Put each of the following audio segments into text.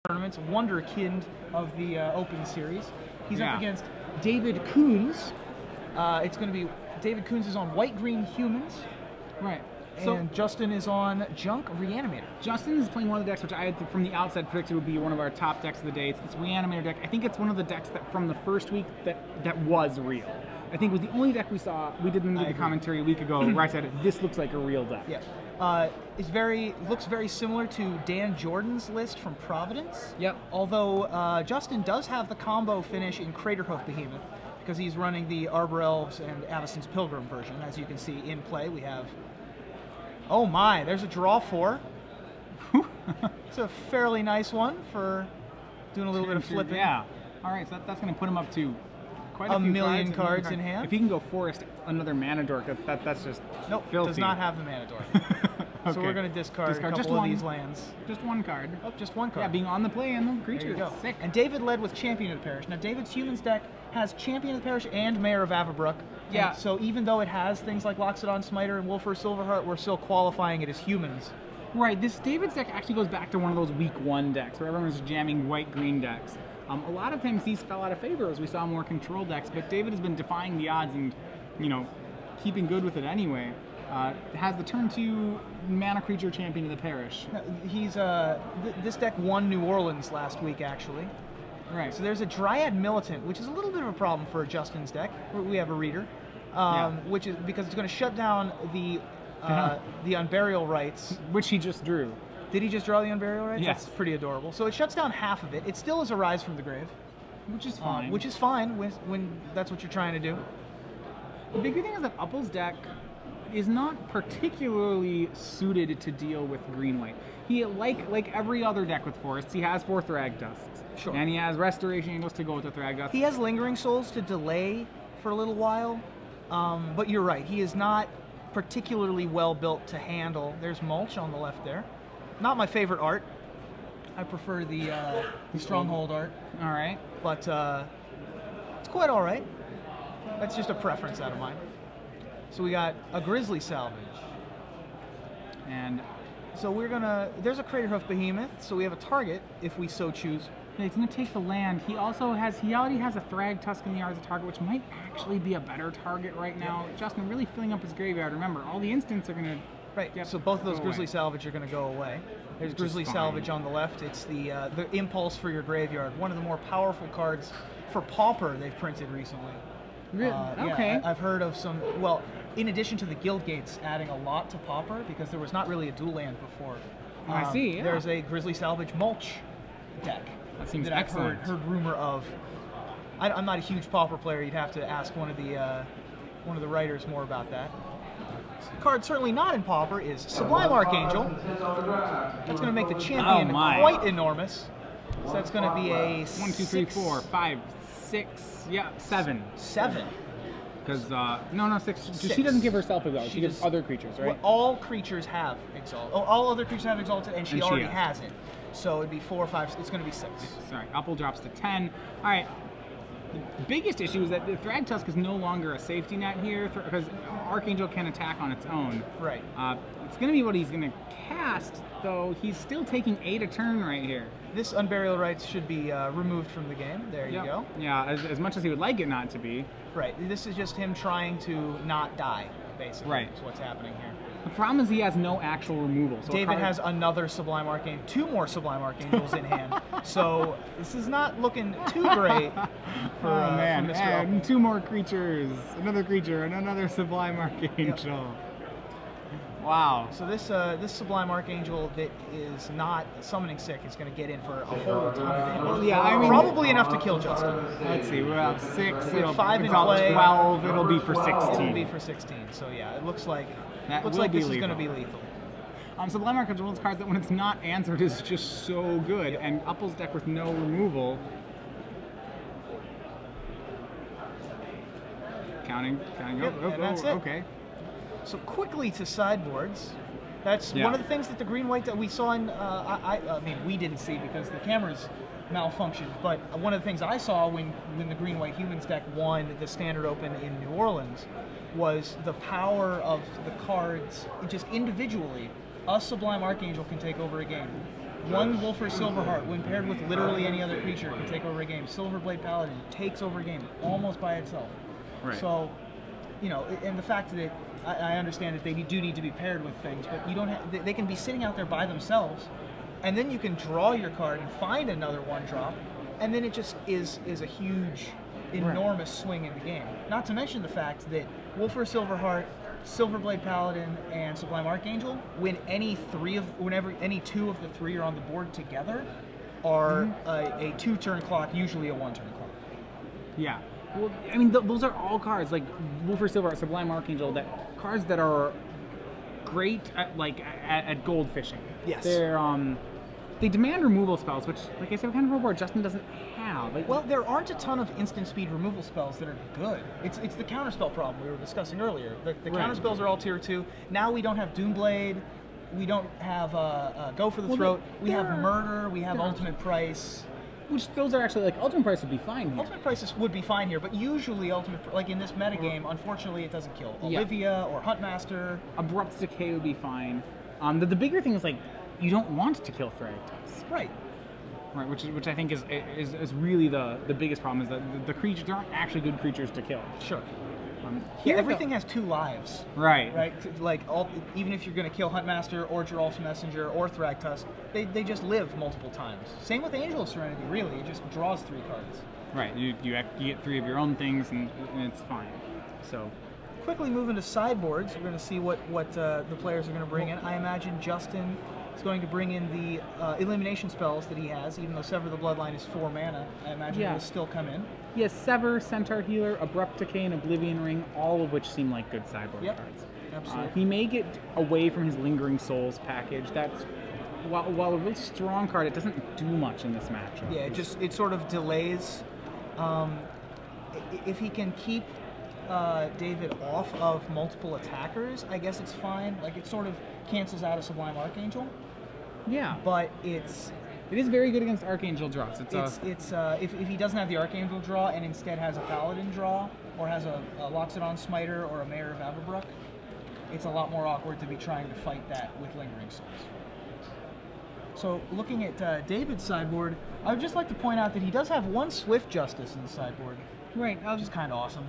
tournaments, wonderkind of the Open Series. He's up against David Kunze. It's going to be David Kunze is on white-green humans. Right. And Justin is on Junk Reanimator. Justin is playing one of the decks which I had from the outset predicted would be one of our top decks of the day. It's this Reanimator deck. I think it's one of the decks that from the first week that was real. I think it was the only deck we didn't do the commentary a week ago where I said this looks like a real deck. Yeah. Looks very similar to Dan Jordan's list from Providence. Yep. Although Justin does have the combo finish in Craterhoof Behemoth because he's running the Arbor Elves and Avacyn's Pilgrim version. As you can see in play, we have. Oh my! There's a draw 4. It's a fairly nice one for doing a little bit of flipping. Yeah. All right, so that's going to put him up to quite a few million cards in hand. If he can go forest another mana dork, that's just filthy. Does not have the mana dork. Okay. So we're going to discard a couple of these lands. Just one card. Oh, just one card. Yeah, being on the play and the creature. There you go. Sick. And David led with Champion of the Parish. Now David's Humans deck has Champion of the Parish and Mayor of Avabrook. Yeah. So even though it has things like Loxodon Smiter and Wolfer Silverheart, we're still qualifying it as humans. Right. This David's deck actually goes back to one of those week 1 decks where everyone's jamming white-green decks. A lot of times these fell out of favor as we saw more control decks, but David has been defying the odds and, keeping good with it anyway. Has the turn 2 mana creature Champion of the Parish. He's this deck won New Orleans last week, actually. Right. So there's a Dryad Militant, which is a little bit of a problem for Justin's deck. We have a reader, which is because it's going to shut down the Unburial Rights, which he just drew. Did he just draw the Unburial Rights? Yes. That's pretty adorable. So it shuts down half of it. It still is a Rise from the Grave, which is fine. Which is fine when that's what you're trying to do. The big thing is that Uppal's deck is not particularly suited to deal with green-white. He like every other deck with forests, he has 4 Thragtusks. Sure. And he has Restoration Angels to go with the Thragtusks. He has Lingering Souls to delay for a little while, but you're right. He is not particularly well built to handle. There's Mulch on the left there. Not my favorite art. I prefer the Stronghold art. All right. But it's quite all right. That's just a preference out of mine. So we got a Grizzly Salvage. And so there's a Craterhoof Behemoth, so we have a target if we so choose. Yeah, he's going to take the land. He already has a Thragtusk in the yard as a target, which might actually be a better target right now. Justin really filling up his graveyard. Remember, all the instants are going to... Right, so both of those Grizzly Salvage are going to go away. There's Grizzly Salvage on the left. It's the impulse for your graveyard. One of the more powerful cards for Pauper they've printed recently. Really? Okay. Yeah, I've heard of some, well, in addition to the Guild Gates adding a lot to Pauper, because there was not really a dual land before. I see, yeah. There's a Grizzly Salvage Mulch deck. That seems that excellent. I've heard rumor of. I'm not a huge Pauper player. You'd have to ask one of the writers more about that. Card certainly not in Pauper is Sublime Archangel. That's going to make the champion quite enormous. So that's going to be a 1, 2, 3, 4, 5, 6, 7. 7. Because no, 6. She doesn't give herself Exalt. She gives other creatures, right? Well, all creatures have Exalt. Oh, all other creatures have Exalted, and she already has it. So it'd be 4, 5. It's going to be 6. Sorry, Uppal drops to 10. All right. The biggest issue is that the Thragtusk is no longer a safety net here because Archangel can attack on its own. Right. It's going to be what he's going to cast, though he's still taking 8 a turn right here. This Unburial Rights should be removed from the game. There you go. Yeah, as much as he would like it not to be. Right. This is just him trying to not die, basically. Right. Is what's happening here. The problem is he has no actual removal. So David has another Sublime Archangel, 2 more Sublime Archangels in hand. So this is not looking too great for, man. for Mr. And Uppal. 2 more creatures. Another creature and another Sublime Archangel. Yep. Wow. So this Sublime Archangel that is not summoning sick is going to get in for a whole ton of damage. Well, yeah, I mean, probably enough to kill Justin. Let's see, we'll have 6. It'll 5 in play. 12. It'll be for 16. It'll be for 16. So yeah, it looks like this is going to be lethal. Sublime Archangel is one of those cards that when it's not answered is just so good, and Uppal's deck with no removal. Counting. Yep, and that's it. Okay. So quickly to sideboards. That's one of the things that the green-white that we saw in, I mean, we didn't see because the cameras malfunctioned, but one of the things I saw when the green-white humans deck won the Standard Open in New Orleans was the power of the cards just individually. A Sublime Archangel can take over a game. one Wolfer Silverheart, when paired with literally any other creature, can take over a game. Silverblade Paladin takes over a game almost by itself. Right. So, you know, and the fact that I understand that they do need to be paired with things, but you don't have, they can be sitting out there by themselves, and then you can draw your card and find another 1-drop, and then it just is a huge, enormous swing in the game. Not to mention the fact that Wolfer Silverheart, Silverblade Paladin, and Sublime Archangel, when whenever any 2 of the 3 are on the board together, are a 2-turn clock, usually a 1-turn clock. Yeah. Well, I mean, those are all cards like Wolfer Silverheart, Sublime Archangel, cards that are great at gold fishing. Yes. They demand removal spells, which, like I said, kind of a board Justin doesn't have. Well, there aren't a ton of instant speed removal spells that are good. It's the counterspell problem we were discussing earlier. The counterspells are all tier 2. Now we don't have Doomblade. We don't have Go for the Throat. We have Murder. We have Ultimate Price. Which those are actually, like, Ultimate Price would be fine here. Ultimate Prices would be fine here, but usually like in this metagame, unfortunately it doesn't kill. Olivia or Huntmaster. Abrupt Decay would be fine. The bigger thing is, like, you don't want to kill Thragtusk. Right. Right, which I think is really the biggest problem, is that the creatures, there aren't actually good creatures to kill. Sure. Everything has 2 lives. Right. Right. Like even if you're going to kill Huntmaster or Geralf's Messenger or Thragtusk, they just live multiple times. Same with Angel of Serenity. Really, it just draws 3 cards. Right. You get 3 of your own things, and it's fine. So. Quickly moving to sideboards, we're going to see what the players are going to bring in. I imagine Justin is going to bring in the elimination spells that he has, even though Sever the Bloodline is 4 mana. I imagine it will still come in. Yes, Sever, Centaur Healer, Abrupt Decay, and Oblivion Ring, all of which seem like good sideboard cards. Absolutely. He may get away from his Lingering Souls package. That's while a really strong card, it doesn't do much in this matchup. Yeah, it sort of delays. If he can keep David off of multiple attackers, I guess it's fine. Like, it sort of cancels out a Sublime Archangel. Yeah. But it is very good against Archangel draws. If he doesn't have the Archangel draw and instead has a Paladin draw, or has a Loxodon Smiter or a Mayor of Averbrook, it's a lot more awkward to be trying to fight that with Lingering Souls. So looking at David's sideboard, I would just like to point out that he does have 1 Swift Justice in the sideboard. Right. That was just kind of awesome.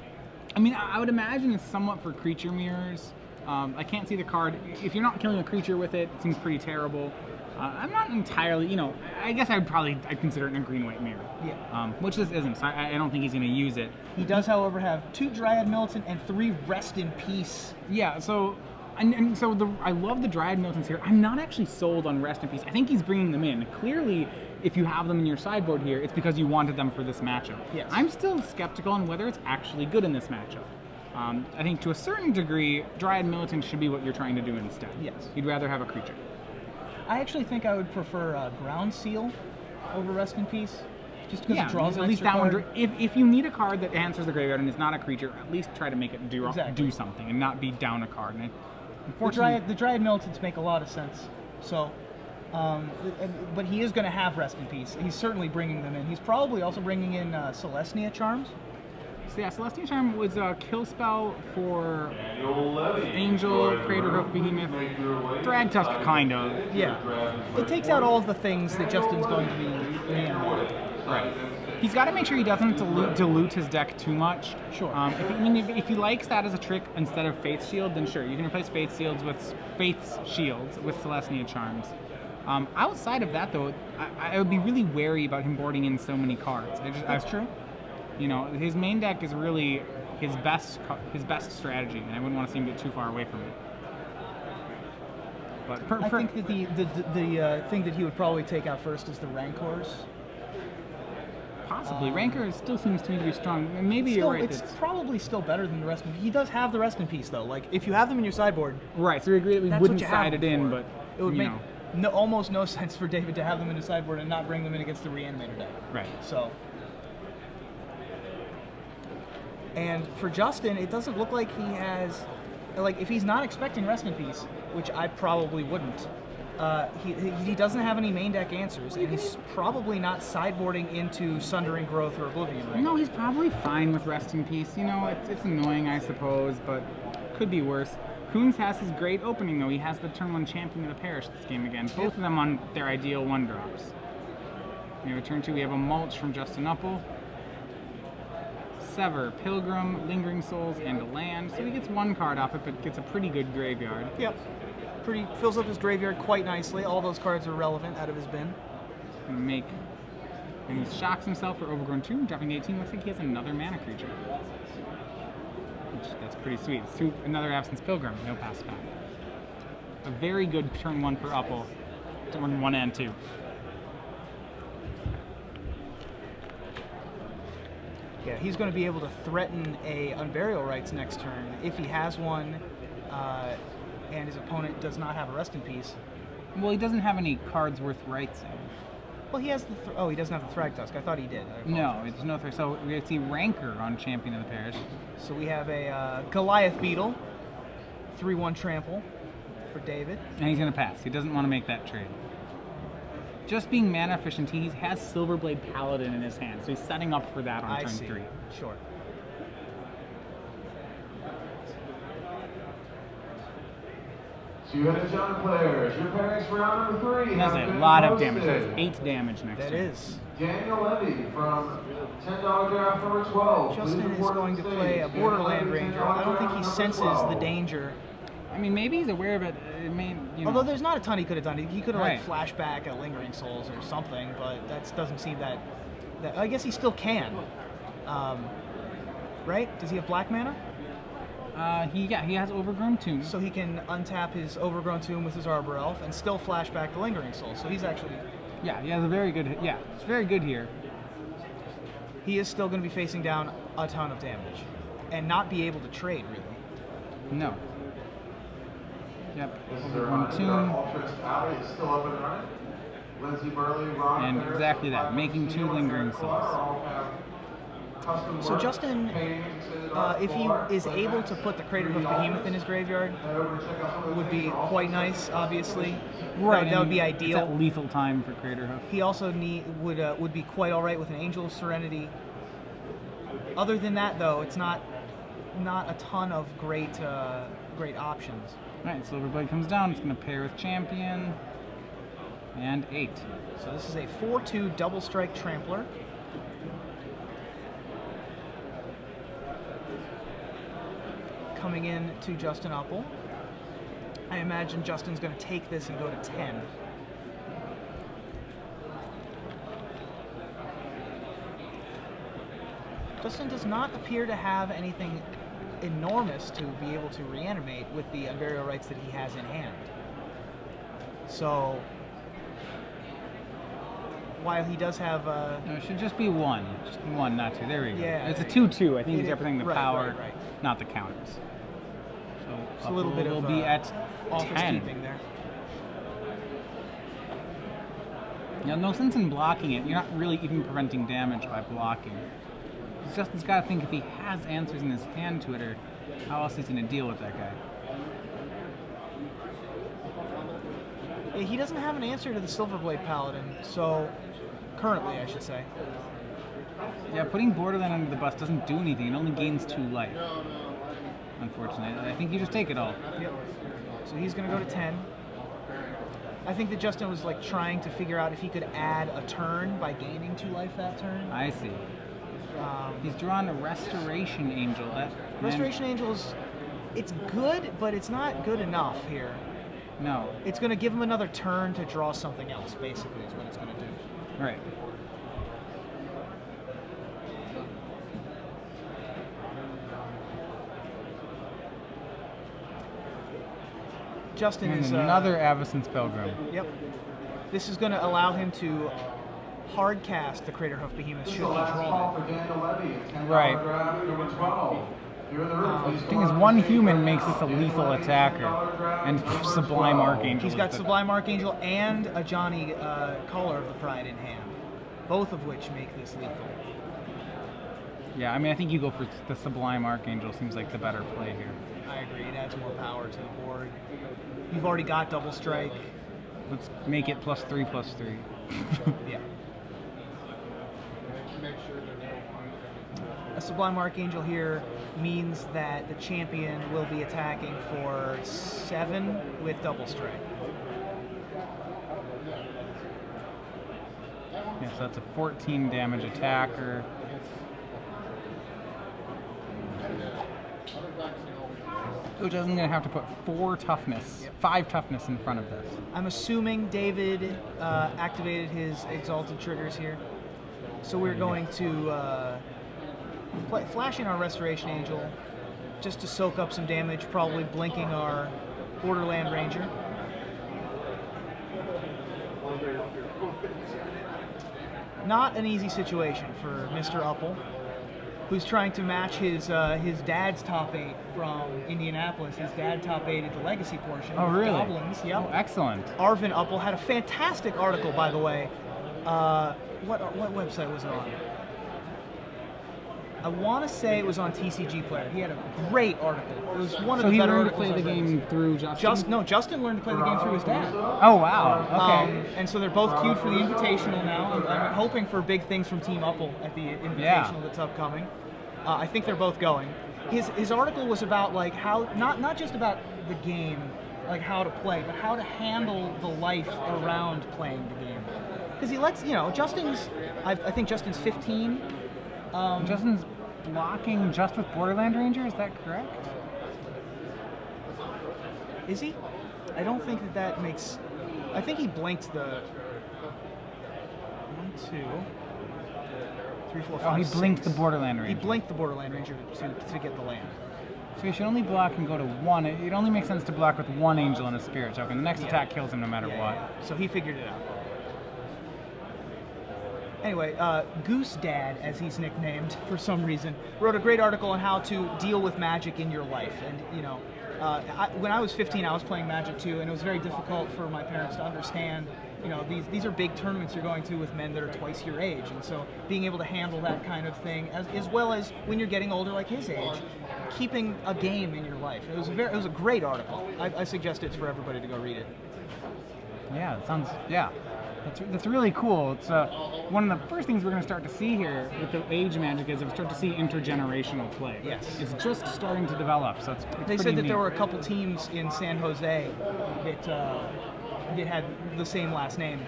I mean, I would imagine it's somewhat for creature mirrors. I can't see the card. If you're not killing a creature with it, it seems pretty terrible. I'm not entirely, I guess I'd consider it a green-white mirror. Yeah. Which this isn't, so I don't think he's going to use it. He does, however, have 2 Dryad Militant and 3 Rest in Peace. Yeah, so I love the Dryad Militants here. I'm not actually sold on Rest in Peace. I think he's bringing them in. Clearly, if you have them in your sideboard here, it's because you wanted them for this matchup. Yes. I'm still skeptical on whether it's actually good in this matchup. I think to a certain degree, Dryad Militant should be what you're trying to do instead. Yes. You'd rather have a creature. I actually think I would prefer Ground Seal over Rest in Peace, just because it draws an at least extra that card. one. If you need a card that answers the graveyard and is not a creature, at least try to make it do something and not be down a card. And the Dryad Militants make a lot of sense. So, but he is going to have Rest in Peace. He's certainly bringing them in. He's probably also bringing in Celestia Charms. So yeah, Celestia Charm was a kill spell for Angel, Craterhoof, Behemoth, Thragtusk, kind of. Yeah. It takes out all of the things that Justin's going to be main on. Right. He's got to make sure he doesn't dilute his deck too much. Sure. If he likes that as a trick instead of Faith Shield, then sure, you can replace Faith Shields with Celestia Charms. Outside of that, though, I would be really wary about him boarding in so many cards. That's true. His main deck is really his best strategy, and I wouldn't want to see him get too far away from it. But I think that the thing that he would probably take out first is the Rancors. Possibly. Rancor still seems to me to be strong. Maybe you're right. It's probably still better than the Rest in Peace. He does have the Rest in Peace, though. Like, if you have them in your sideboard... Right, so we agree that we wouldn't side it in, but... It would make almost no sense for David to have them in his sideboard and not bring them in against the Reanimator deck. Right. So... And for Justin, it doesn't look like he has... Like, if he's not expecting Rest in Peace, which I probably wouldn't, he doesn't have any main deck answers, and he's probably not sideboarding into Sundering Growth or Oblivion Ring. No, he's probably fine with Rest in Peace. It's annoying, I suppose, but could be worse. Kunze has his great opening, though. He has the turn 1 champion of the parish this game again. Both of them on their ideal 1-drops. We have a turn 2, we have a mulch from Justin Uppal. Sever, Pilgrim, Lingering Souls, and a land. So he gets 1 card off it, but gets a pretty good graveyard. Yep. Fills up his graveyard quite nicely. All those cards are relevant out of his bin. And he shocks himself for Overgrown Tomb, dropping 18. Looks like he has another mana creature. That's pretty sweet. Another Absence Pilgrim, no pass back. A very good turn 1 for Uppal. Turn 1 and 2. Yeah, he's going to be able to threaten a Unburial Rites next turn if he has one, and his opponent does not have a Rest in Peace. Well, he doesn't have any cards worth rights in. Well, he has the. He doesn't have the Thragtusk. I thought he did. No, it's no threat. So we see Rancor on Champion of the Parish. So we have a Goliath Beetle, 3/1 trample for David. And he's going to pass. He doesn't want to make that trade. Just being mana efficient, he has Silverblade Paladin in his hand, so he's setting up for that on turn 3. Sure. So you had John players. Your pairings for round number 3. That's a lot of damage. That's 8 damage next turn. That is. Daniel Levy from $10 draft number 12. Justin is going to play a Borderland Ranger. I don't think he senses the danger. I mean, maybe he's aware of it. Although there's not a ton he could have done. He could have Right. like flashback a Lingering Souls or something, but that doesn't seem that. I guess he still can. Right? Does he have black mana? He has Overgrown Tomb. So he can untap his Overgrown Tomb with his Arbor Elf and still flashback the Lingering Souls. So he's actually. Yeah, he has a very good. Yeah, it's very good here. He is still going to be facing down a ton of damage and not be able to trade really. No. Yep. This is Overgrown Tomb. Ultra's Alley is still up and running. Lindsey Burley, Ron And Ferris, exactly that, making 2 Lingering Souls. all have custom So work, Justin, paintings, if he is able to put the Craterhoof Behemoth in his graveyard, head over and check out some of the would be things for quite nice. Obviously, Right. That would be and ideal. It's at lethal time for Craterhoof. He also would be quite all right with an Angel of Serenity. Other than that, though, it's not a ton of great options. Right, Silverblade comes down. It's going to pair with Champion. And 8. So this is a 4/2 double strike trampler. Coming in to Justin Uppal. I imagine Justin's going to take this and go to 10. Justin does not appear to have anything enormous to be able to reanimate with the Unburial Rites that he has in hand. So, while he does have No, it should just be 1. Just 1, not 2. There we go. Yeah. It's a 2/2. I think It he's is- representing the right, power, right. not the counters. So It's a little bit will of be at office 10. keeping there. Yeah, no sense in blocking it. You're not really even preventing damage by blocking. Justin's got to think if he has answers in his hand to it, or how else he's going to deal with that guy. Yeah, he doesn't have an answer to the Silverblade Paladin, so currently, I should say. Yeah, putting Borderland under the bus doesn't do anything. It only gains 2 life. Unfortunately, I think you just take it all. Yep. So he's going to go to 10. I think that Justin was like trying to figure out if he could add a turn by gaining 2 life that turn. I see. He's drawn a Restoration Angel. Restoration Angel is, it's good, but it's not good enough here. No. It's going to give him another turn to draw something else, basically, is what it's going to do. Right. Justin And is another Avacyn's Pilgrim. Yep. This is going to allow him to hard cast the Craterhoof Behemoth should he draw it. Right. The thing is, 1 human makes this a lethal attacker, and Sublime Archangel. He's got Sublime Archangel and a Johnny Caller of the Pride in hand, both of which make this lethal. Yeah, I mean, I think you go for the Sublime Archangel. Seems like the better play here. I agree. It adds more power to the board. You've already got Double Strike. Let's make it +3/+3. Yeah. a Sublime Archangel here means that the champion will be attacking for 7 with double strike. Yeah, so that's a 14 damage attacker. Which isn't going to have to put 4 toughness, 5 toughness in front of this. I'm assuming David activated his exalted triggers here. So we're going to flash in our Restoration Angel just to soak up some damage, probably blinking our Borderland Ranger. Not an easy situation for Mr. Uppal, who's trying to match his dad's top 8 from Indianapolis. His dad top 8 the legacy portion. Oh, really? Goblins, yep. Oh, excellent. Arvin Uppal had a fantastic article, by the way. What website was it on? I want to say it was on TCG Player. He had a great article. It was one of the better articles. So he learned to play the game through Justin? Justin learned to play the game through his dad. Oh, wow. Okay. And so they're both queued for the Invitational now. I'm hoping for big things from Team Uppal at the Invitational that's upcoming. I think they're both going. His article was about like how not just about the game, like how to play, but how to handle the life around playing the game. Because he lets Justin's. I think Justin's 15. Justin's blocking just with Borderland Ranger. Is that correct? Is he? I don't think that makes. I think he blinked the 1, 2, 3, 4, 5. Oh, he blinked the Borderland Ranger. He blinked the Borderland Ranger to get the land. So he should only block and go to 1. It only makes sense to block with 1 Angel and a Spirit Token. The next attack kills him no matter what. Yeah. So he figured it out. Anyway, Goose Dad, as he's nicknamed for some reason, wrote a great article on how to deal with Magic in your life. And when I was 15, I was playing Magic too, and it was very difficult for my parents to understand. These are big tournaments you're going to with men that are twice your age, and so being able to handle that kind of thing, as well as when you're getting older, like his age, keeping a game in your life. It was a great article. I suggest it's for everybody to go read it. Yeah, it sounds That's really cool. It's one of the first things we're going to start to see here with the age Magic is we start to see intergenerational play. Yes. It's just starting to develop, so it's They said that neat. there were a couple teams in San Jose that had the same last name.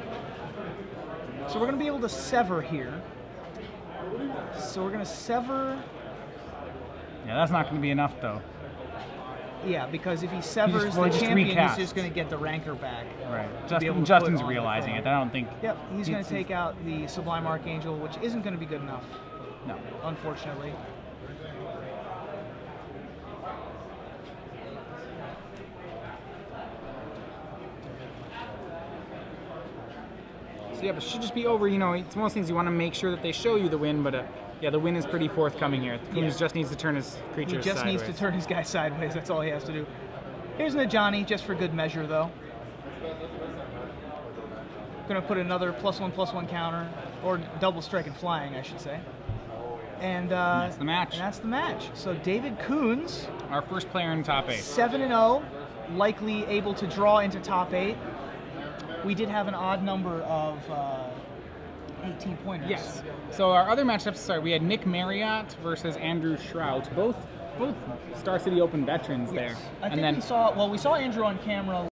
So we're going to be able to sever here. So we're going to sever. Yeah, that's not going to be enough, though. Yeah, because if he severs the champion, he's just going to get the rancor back. Right. Justin's realizing it. I don't think. Yep, he's going to take out the Sublime Archangel, which isn't going to be good enough. No. Unfortunately. So yeah, but it should just be over. It's one of those things you want to make sure that they show you the win, but yeah, the win is pretty forthcoming here. Kunze just needs to turn his creature sideways. He just needs to turn his guy sideways. That's all he has to do. Here's Najani, just for good measure, though. Going to put another +1/+1 counter, or double strike and flying, I should say. And that's the match. And that's the match. So David Kunze, our first player in top 8. 7-0, likely able to draw into top 8. We did have an odd number of 18 pointers. Yes. So our other matchups, we had Nick Marriott versus Andrew Shrout, both Star City Open veterans there. I think we saw Andrew on camera